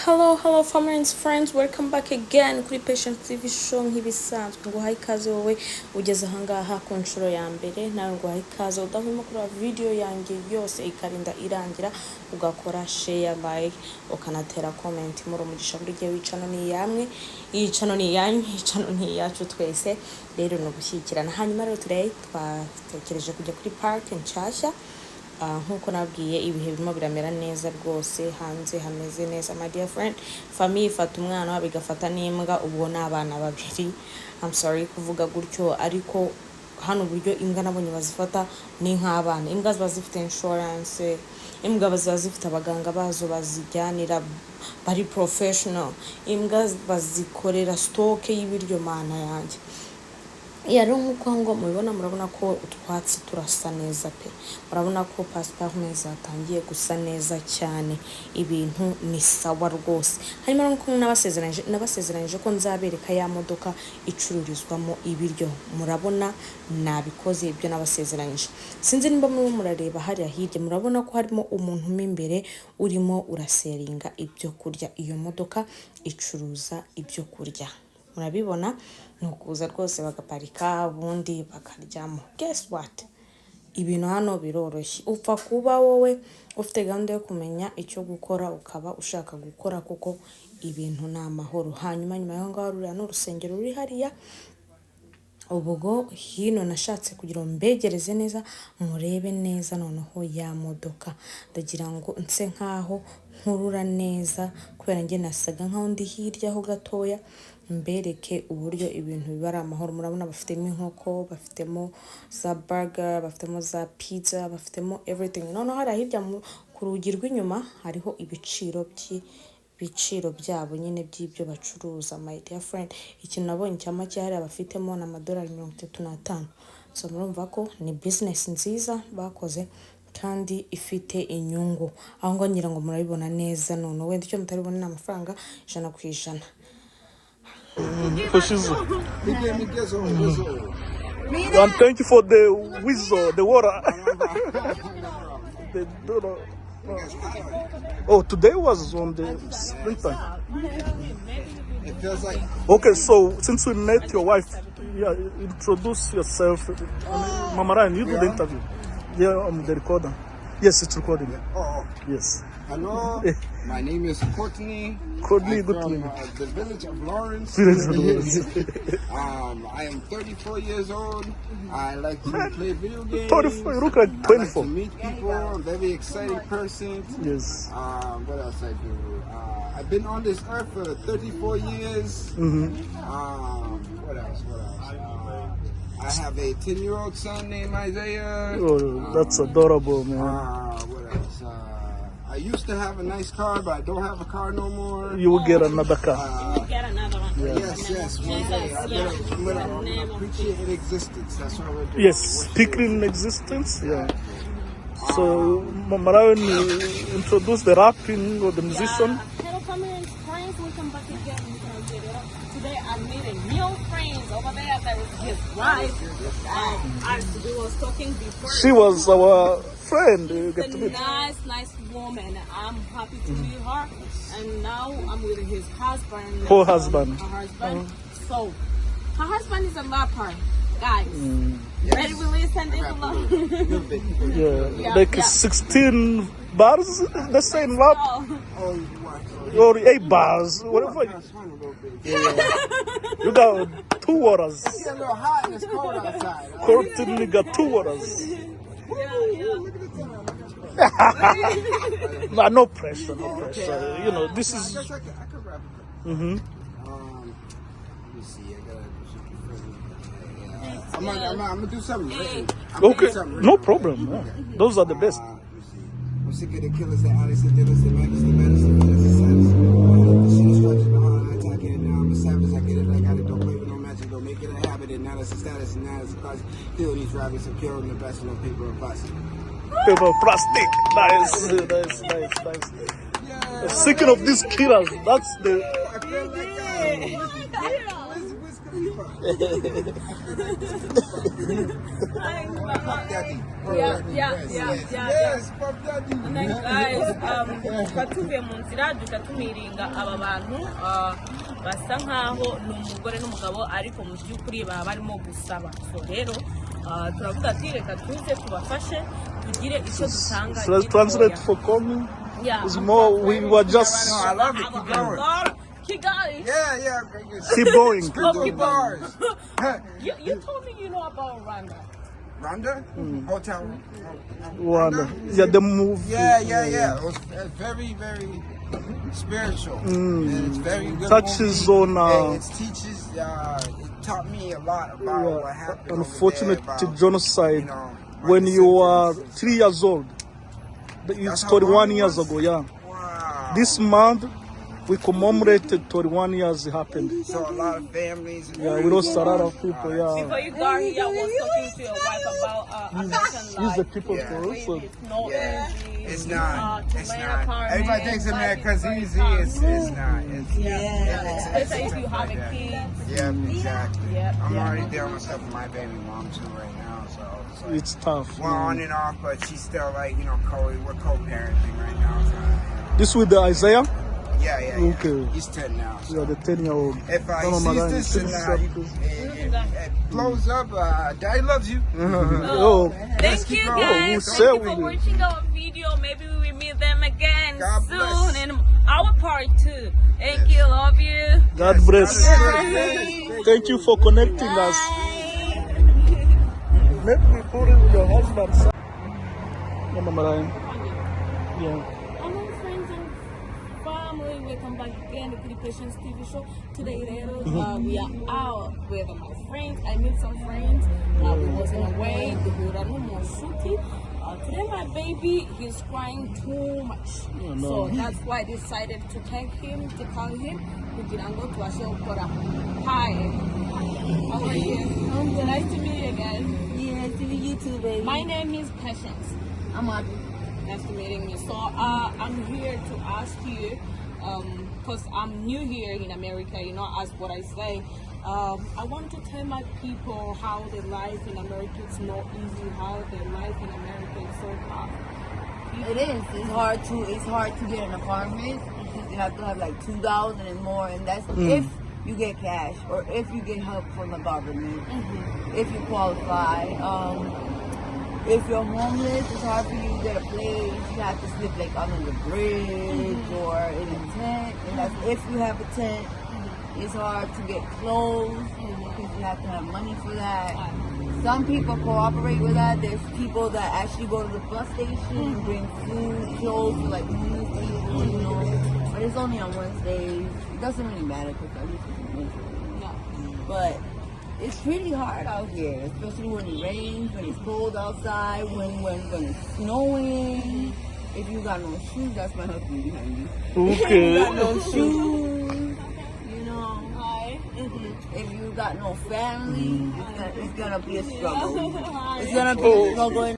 Hello family and friends, welcome back again kuri Patient TV show nk'ibisanzwe. Nguhaye ikaze wowe ugeze ahangaha ku nshuro ya mbere, nawe nguhaye ikaze udahwema kureba video yanjye yose ikarinda irangira, ugakora share, like, ukanatera comment. Muri umugisha buri gihe wicano ni yamwe, yicano ni yanyu, yicano ni yacu twese, rero no gushyikirana. Hanyuma rero today twatekereje kujya kuri park nshyashya. Nkuko nabwiye ibihe birimo biramera neza rwose, hanze hameze neza my dear friend. Family ifata umwana bigafata n'imbwa, ubwo n'abana babiri. I'm sorry kuvuga gutyo, ariko hano uburyo imbwa nabonye bazifata ni nk'abana. Imbwa ziba zifite insurance, imbwa ziba zifite abaganga bazo bazijyanira, bari professional. Imbwa bazikorera stock y'ibiryo mana yanjye. Rero nkuko ngo mubibona, murabona ko utwatsi turasa neza pe, murabona ko pasiparume zatangiye gusa neza cyane, ibintu ni sawa rwose. Hanyuma nkuko nabasezeranyije ko nzabereka ya modoka icururizwamo ibiryo, murabona nabikoze ibyo nabasezeranyije. Sinzi nimba murareba hariya hirya, murabona ko harimo umuntu imbere urimo uraseringa ibyo kurya. Iyo modoka icuruza ibyo kurya, murabibona, nukuza rwose bagaparika ubundi bakaryamo. Guess what? Ibintu hano biroroshye. Upfa kuba wowe ufite gahunda yo kumenya icyo gukora, ukaba ushaka gukora, kuko ibintu ni amahoro. Hanyuma nyuma y'aho ngaho ruriya n'urusengero ruri hariya. Ubwo hino nashatse kugira ngo mbegereze neza, murebe neza noneho ya modoka. Ndagira ngo nse nkaho nkurura neza, kubera njye nasaga nkaho ndi hirya ho gatoya, mbereke uburyo ibintu biba ari amahoro. Murabona bafitemo inkoko, bafitemo za burger, bafitemo za pizza, bafitemo everything. Noneho hari hirya ku rugi rw'inyuma hariho ibiciro byabo nyine by'ibyo bacuruza my dear friend. Ikintu nabonye cya make hari abafitemo na $35. So murumva ko ni business nziza bakoze kandi ifite inyungu. Aho ngo ngira ngo murabibona neza, none wenda icyo mutaribona ni amafaranga 100%. And thank you for the whistle, the water. Oh, today was on the springtime. It feels like. Okay, so since we met your wife, yeah, introduce yourself. Mama Ryan, you do the interview. Yeah, I'm the recorder. Yes, it's recording. Oh, yes. hello. My name is Courtney. Courtney, I'm good to from meet you. the village of Lawrence. I am 34 years old. I like to play video games. 34, you look like I like 24. to meet people. I'm a very exciting person. Yes. What else I do? I've been on this earth for 34 years. What else? I have a 10-year-old son named Isaiah. Oh, that's adorable, man. What else? I used to have a nice car, but I don't have a car no more. You will get another car. Get another one. Yes, one day. I'm gonna appreciate existence. That's what we're doing. Yes, speaking existence, yeah. So, Mama Ryan, introduce the rapping or the musician. Hello family and friends, welcome back again. Today I'm meeting new friends. Over there there is his wife. As we was talking before, She was our friend. she's a nice woman. I'm happy to meet her. And now I'm with his husband. Her husband. Her husband. So, her husband is a rapper, guys. Ready to listen? Yeah, like 16 bars, the same rap, or 8 bars, whatever. You got 2 waters. It's a little hot and it's cold outside. Courtney got 2 waters. No pressure, no pressure. You know, this is. I could rap. Let me see. I'm gonna do something. Listen, I'm gonna Okay, do something. no problem. Yeah. Those are the best. I'm sick of the killers, the addicts, the dealers, the madness, the medicine, the saddest. The shit is structured behind, I attack it now. I'm a savage, I get it, I got it, don't play with no magic, don't make it a habit, and now it's a status, and now it's a cause. Kill these rabbits and kill them the best on paper and plastic. Paper, plastic. Nice. Speaking of these killers, that's the. I feel like, Wiz Khalifa. Daddy. Yeah. Puff Daddy. And then guys, twatuvuye mu nzira duca tumiringa aba bantu basa nkaho ni umugore n'umugabo ariko mu by'ukuri baba barimo gusaba. So rero turavuga ati reka tuze tubafashe tugire icyo dutanga. So let's translate for Courtney. Yeah, It's more, we were just... No, I love it. Keep going. Keep going. Yeah. Keep going. Keep bars. You told me you know about Rwanda. Rhonda? Hotel. Rwanda. Yeah, the movie. Yeah. It was very, very spiritual. And it's very good. Touches movie. on... It teaches, it taught me a lot about what happened. Unfortunate over there, about, genocide. you know, When you are descendants. 3 years old. It's That's how 31 long it years was? ago, yeah. Wow. This month, we commemorated 31 years it happened. So a lot of families. And Yeah, we lost a lot of people, yeah. Before you got here, I was talking to your wife about American Use life. the people Yeah. for us. So It's no Yeah. energy. It's not. It's to not. apartment, Everybody thinks America's life is easy. very It's not. It's, Especially if you have a yeah. kid. Yeah, exactly. Yep, I'm yeah. already dealing with stuff with my baby mom too right now. So it's like, it's tough. we're on and off, but she's still like, you know, we're co-parenting right now. So, This with the Isaiah? yeah. Okay. He's 10 now. So. Yeah, the 10-year-old. If he sees this and it blows up, Daddy loves you. Oh, Thank you keep going. guys. We'll Thank share you with for you. watching our video. Maybe we will meet them again God soon bless. in our part 2. Thank you. Love you. God bless. Yes. Thank you for connecting us. Let me put it with your husband's side. Yeah, Mama Ryan. Yeah. Hello friends and family, welcome back again to the Patience TV show. Today, rero, we are out with my friends. I met some friends. We wasn't away. Inshuti. Today my baby, he's crying too much. Oh, no. So that's why I decided to call him. Kugirango tuwashokora. Hi. How are you? I'm good. Nice to meet you again. Yeah, to meet you too, baby. My name is Patience. I'm Audrey. Nice to meeting you. So I'm here to ask you, because I'm new here in America, you know, as what I say. I want to tell my people how the life in America is not easy, how the life in America is so tough. It is. It's hard to get an apartment. You have to have like $2,000 and more, and that's if you get cash or if you get help from the government. If you qualify. If you're homeless, it's hard for you to get a place. You have to sleep like under the bridge or in a tent. And that's if you have a tent. It's hard to get clothes because you have to have money for that. Some people cooperate with that. There's people that actually go to the bus station and bring food, clothes for like homeless people, you know. But it's only on Wednesdays. It doesn't really matter because at least it's Wednesday. But it's pretty hard out here, especially when it rains, when it's cold outside, when it's snowing. If you got no shoes, that's my husband behind you. If you got no shoes, you know. Hi. If you got no family, it's gonna be a struggle. It's gonna be a struggle.